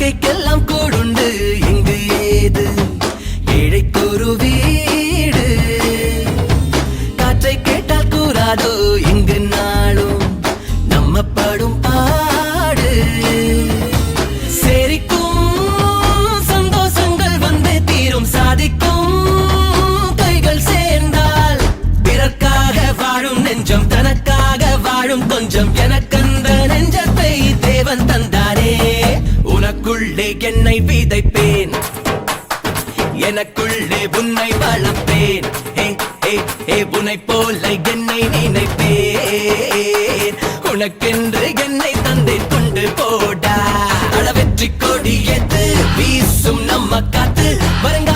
வாழ்க்கைக்கெல்லாம் கூடுண்டு இங்கு ஏது ஏழைக்கொரு வீடு காற்றை கேட்டால் கூறாதோ இங்கு நாளும் நம்ம படும் பாடு சேரிக்கும் சந்தோஷங்கள் வந்து தீரும் சாதிக்கும் கைகள் சேர்ந்தால் பிறர்க்காக வாழும் நெஞ்சம் தனக்காக வாழும் கொஞ்சம் எனக்கந்த நெஞ்சத்தை தேவன் தந்தானே உனக்குள்ளே என்னை விதைப்பேன் எனக்குள்ளே உன்னை வளர்ப்பேன் உன்னை போல என்னை நினைப்பேன் உனக்கென்று என்னை தந்தேன் கொண்டு போடா வெற்றி கொடி எது வீசும் நம்ம காத்து வருங்க